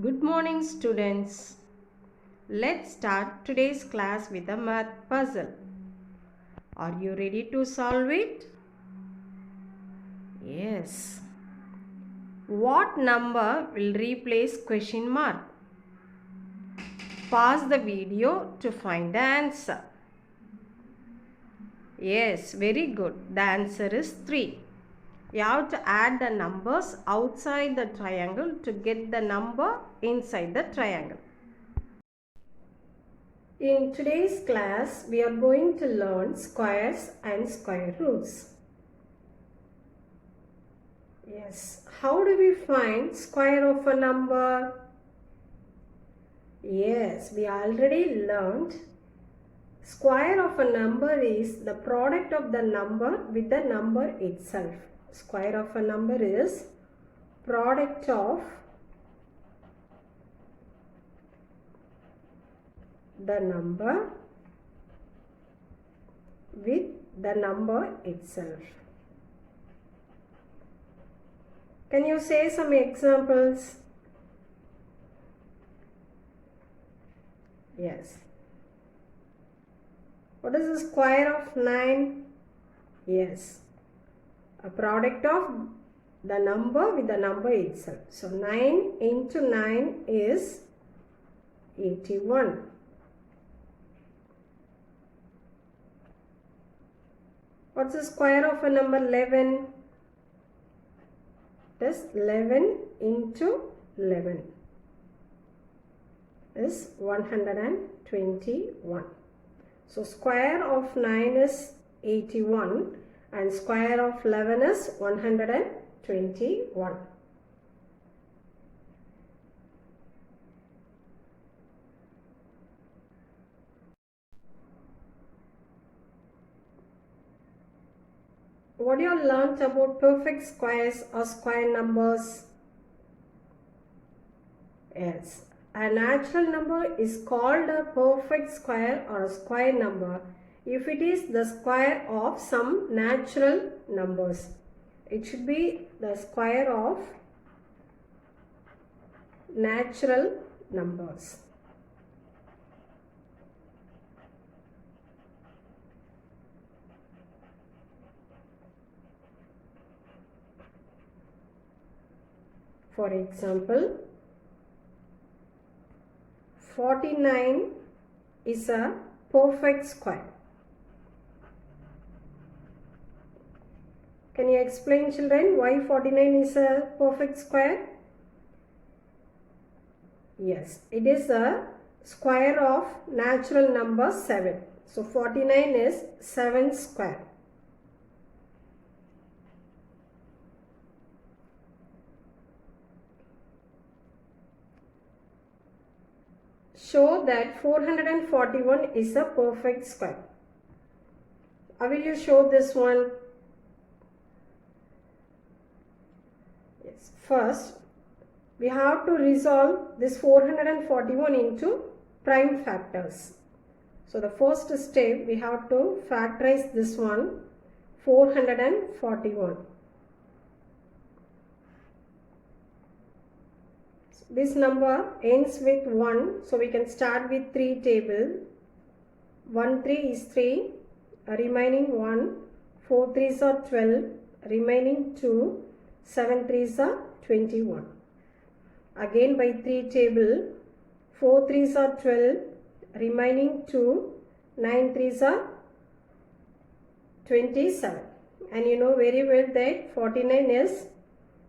Good morning, students. Let's start today's class with a math puzzle. Are you ready to solve it? Yes. What number will replace question mark? Pause the video to find the answer. Yes, very good. The answer is 3. You have to add the numbers outside the triangle to get the number inside the triangle. In today's class, we are going to learn squares and square roots. Yes, how do we find square of a number? Yes, we already learned square of a number is the product of the number with the number itself. Square of a number is product of the number with the number itself. Can you say some examples? Yes. What is the square of 9? Yes. A product of the number with the number itself. So 9 into 9 is 81. What's the square of a number 11? It is 11 into 11 is 121. So square of 9 is 81 and square of 11 is 121. What you learnt about perfect squares or square numbers? Yes, a natural number is called a perfect square or a square number if it is the square of some natural numbers. It should be the square of natural numbers. For example, 49 is a perfect square. Can you explain, children, why 49 is a perfect square? Yes, it is a square of natural number 7. So 49 is 7 square. Show that 441 is a perfect square. How will you show this one? Yes. First, we have to resolve this 441 into prime factors. So the first step, we have to factorize this one, 441. This number ends with 1, so we can start with 3 table. 1 3 is 3, remaining 1, 4 3s are 12, remaining 2, 7 3s are 21. Again by 3 table, 4 3s are 12, remaining 2, 9 3s are 27. And you know very well that 49 is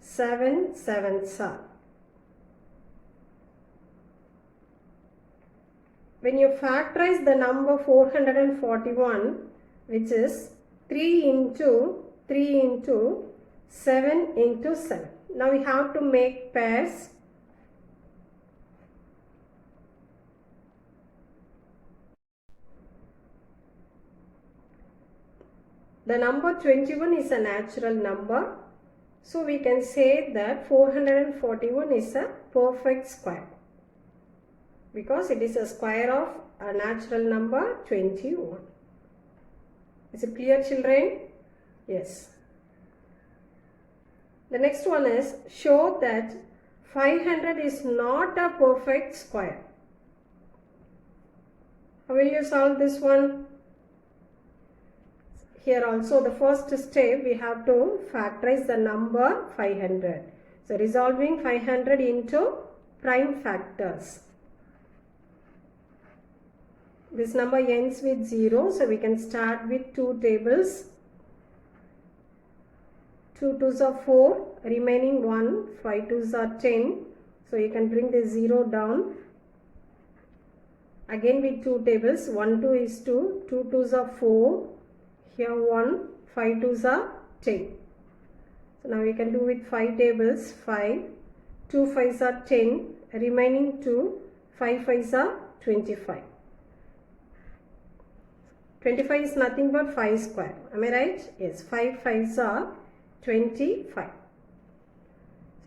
7 7s are. When you factorize the number 441, which is 3 into 3 into 7 into 7. Now we have to make pairs. The number 21 is a natural number. So we can say that 441 is a perfect square, because it is a square of a natural number 21. Is it clear, children? Yes. The next one is show that 500 is not a perfect square. How will you solve this one? Here also the first step we have to factorize the number 500. So resolving 500 into prime factors. This number ends with 0, so we can start with 2 tables. 2 2s are 4, remaining 1, 5 2s are 10. So you can bring the 0 down. Again with 2 tables, 1 2 is 2, 2 2s are 4, here 1, 5 2s are 10. So now we can do with 5 tables, 5, 2 5s are 10, remaining 2, 5 5s are 25. 25 is nothing but 5 square. Am I right? Yes, 5 5s are 25.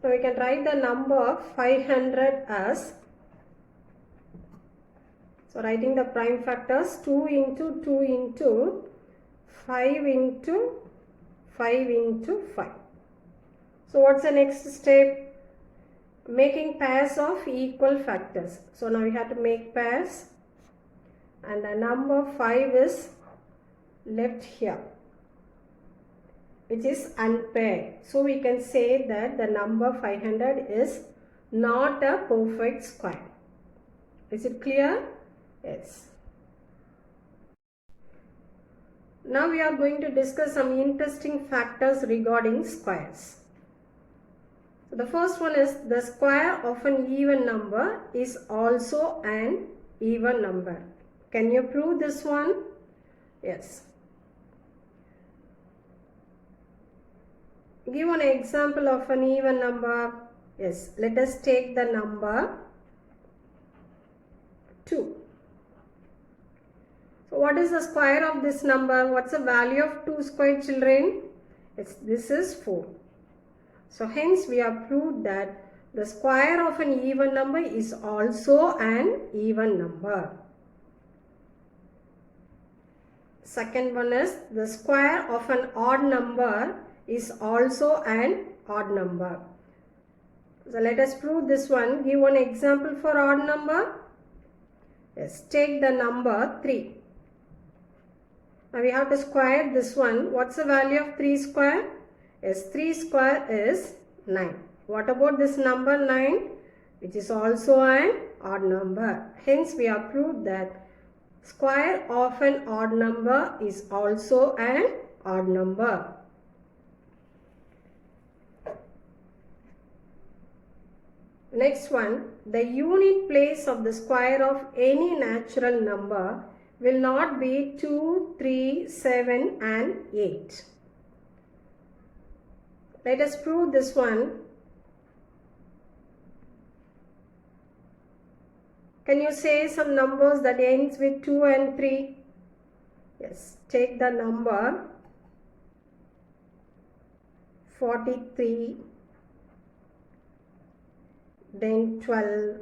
So we can write the number 500 as, so writing the prime factors, 2 into 2 into 5 into 5 into 5. So what's the next step? Making pairs of equal factors. So now we have to make pairs, and the number 5 is left here, which is unpaired. So we can say that the number 500 is not a perfect square. Is it clear? Yes. Now we are going to discuss some interesting factors regarding squares. So the first one is the square of an even number is also an even number. Can you prove this one? Yes. Give an example of an even number. Yes, let us take the number 2. So what is the square of this number? What's the value of 2 square, children? Yes, this is 4. So hence we have proved that the square of an even number is also an even number. Second one is the square of an odd number is also an odd number. So let us prove this one. Give one example for odd number. Yes, take the number 3. Now we have to square this one. What's the value of 3 square? Yes, 3 square is 9. What about this number 9? Which is also an odd number. Hence we have proved that square of an odd number is also an odd number. Next one, the unit place of the square of any natural number will not be 2, 3, 7 and 8. Let us prove this one. Can you say some numbers that ends with 2 and 3? Yes, take the number 43, then 12,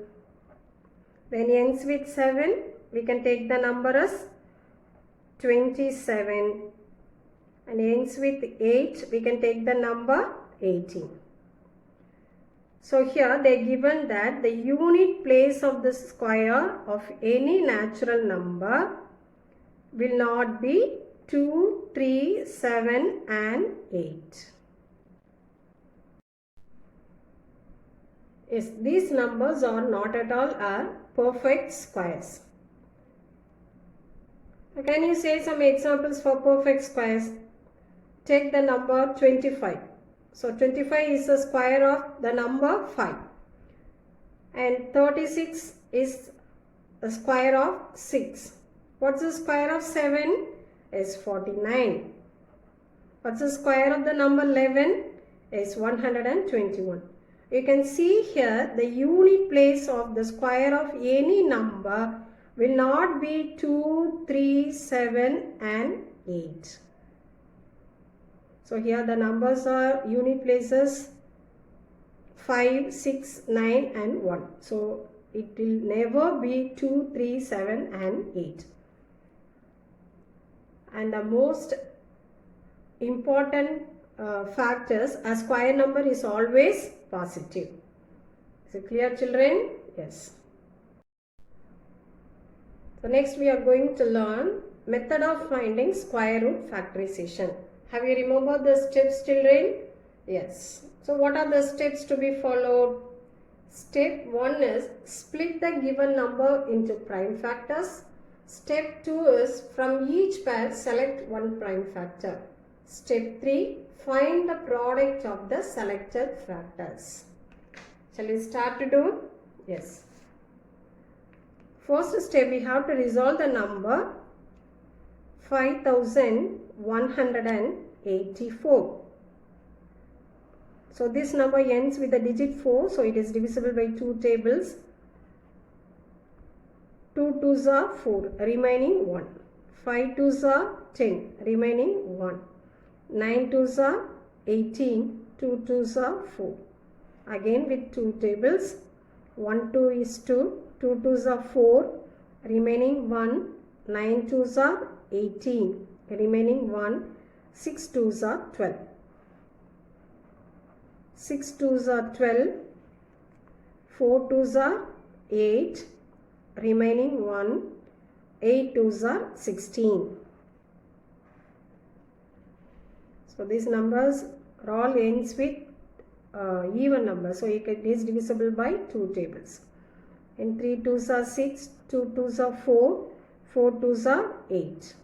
then ends with 7. We can take the number as 27, and ends with 8. We can take the number 18. So here they are given that the unit place of the square of any natural number will not be 2, 3, 7 and 8. Yes, these numbers are not at all are perfect squares. Can you say some examples for perfect squares? Take the number 25. So 25 is the square of the number 5. And 36 is the square of 6. What's the square of 7? Is 49. What's the square of the number 11? Is 121. You can see here the unit place of the square of any number will not be 2, 3, 7 and 8. So here the numbers are unit places 5, 6, 9 and 1. So it will never be 2, 3, 7 and 8. And the most important factors, a square number is always positive. Is it clear, children? Yes. So next we are going to learn method of finding square root factorization. Have you remembered the steps, children? Yes. So what are the steps to be followed? Step 1 is split the given number into prime factors. Step 2 is from each pair select one prime factor. Step 3, find the product of the selected factors. Shall we start to do? Yes. First step, we have to resolve the number 5184. So this number ends with the digit 4, so it is divisible by 2 tables. 2 2s are 4, remaining 1. 5 2s are 10, remaining 1. 9 2s are 18, 2 2s are 4. Again with 2 tables, 1 2 is 2, 2 2s are 4, remaining 1. 9 2s are 18, remaining 1. 6 2s are 12. 6 2s are 12, 4 2s are 8, remaining 1, 8 2s are 16. So these numbers are all ends with even number, so it is divisible by 2 tables. And 3 2s are 6, 2 2s are 4, 4 2s are 8.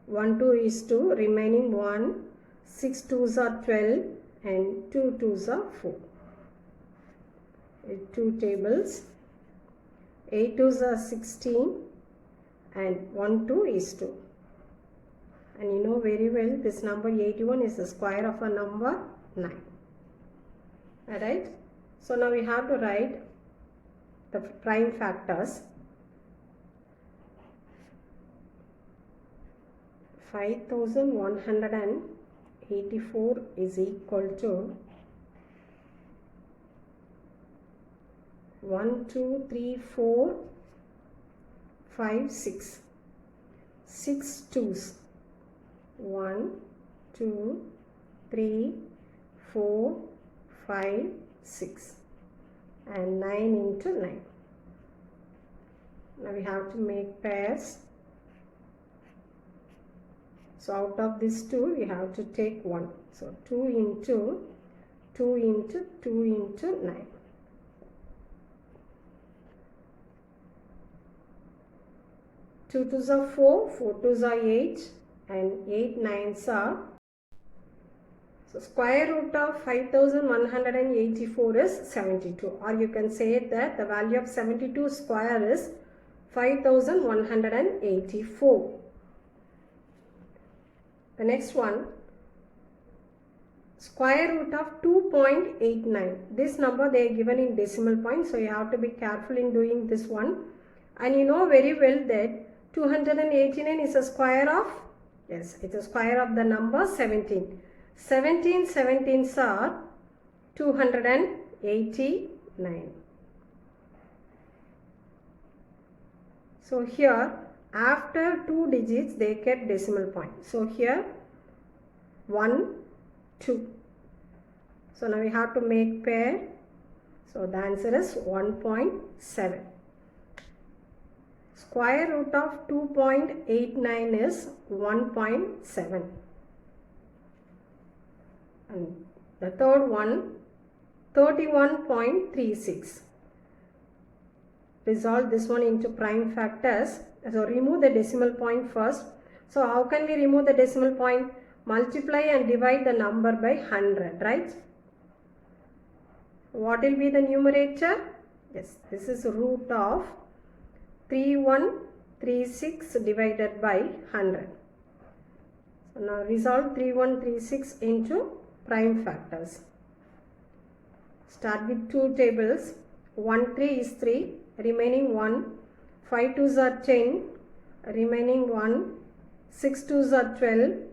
1 2 is 2, remaining 1, 6 2s are 12 and 2 2s are 4. 2 tables, 8 2s are 16 and 1 2 is 2. And you know very well this number 81 is the square of a number 9. Alright. So now we have to write the prime factors. 5184 is equal to 1 2 3 4 5 6. 6 2s. 1 2 3 4 5 6 and 9 into 9. Now we have to make pairs. So out of this 2 we have to take 1. So 2 into 2 into 2 into 9. Two 2s are 4, 4 2s are 8 and 8 9s are. So square root of 5184 is 72, or you can say that the value of 72 square is 5184. The next one, square root of 2.89. This number they are given in decimal point, so you have to be careful in doing this one. And you know very well that 289 is a square of, yes, it's a square of the number 17. 17 17s are 289. So here after 2 digits they kept decimal point. So here 1 2. So now we have to make pair. So the answer is 1.7. Square root of 2.89 is 1.7. And the third one, 31.36. Resolve this one into prime factors. So remove the decimal point first. So how can we remove the decimal point? Multiply and divide the number by 100, right? What will be the numerator? Yes, this is root of 3136 divided by 100. So now resolve 3136 into prime factors. Start with 2 tables. 1 3 is 3, remaining 1. 5 2s are 10, remaining 1. 6 2s are 12,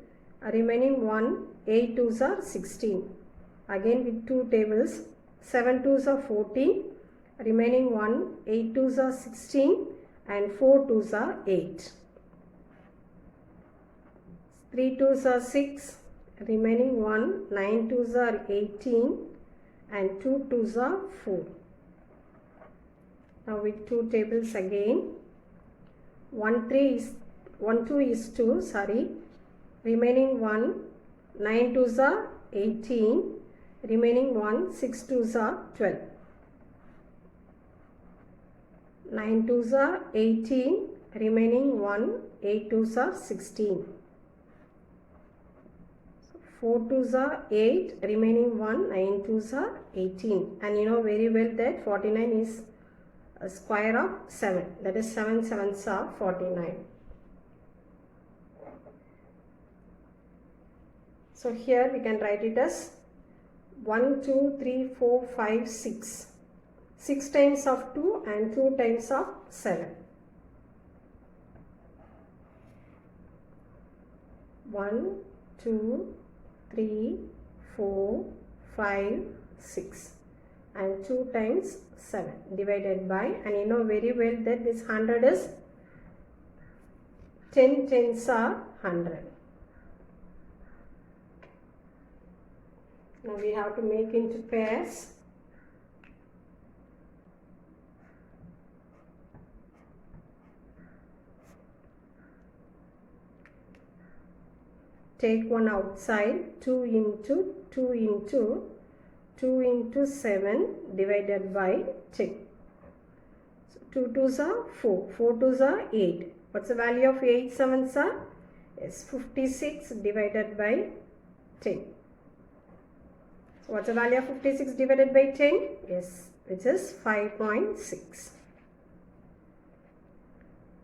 remaining 1. 8 2s are 16. Again with 2 tables. 7 2s are 14, remaining 1. 8 2s are 16 and 4 2s are 8. 3 2s are 6, remaining 1. 9 2s are 18, and 2 2s are 4. Now with 2 tables again. 1 2 is 2, sorry. Remaining 1, 9 2s are 18. Remaining 1, 6 2s are 12. 9 2s are 18. Remaining 1, 8 2s are 16. 4 2s are 8. Remaining 1, 9 2s are 18. And you know very well that 49 is a square of 7. That is 7 7s are 49. So here we can write it as 1 2 3 4 5 6. 6 times of 2 and 2 times of 7. 1 2 3 4 5 6 and 2 times 7 divided by, and you know very well that this 100 is 10 tens are 100. Now we have to make into pairs. Take one outside. 2 into 2 into 2 into 7 divided by 10. So 2 2s are 4. 4 2s are 8. What's the value of 8 7s are? Is 56 divided by 10. So what's the value of 56 divided by 10? Yes, which is 5.6.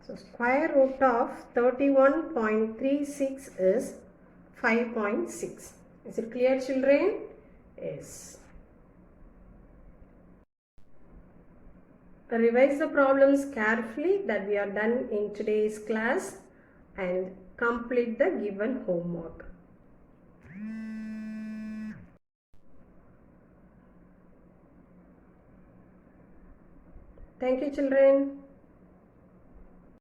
So square root of 31.36 is 5.6. Is it clear, children? Yes. Revise the problems carefully that we are done in today's class and complete the given homework. Thank you, children.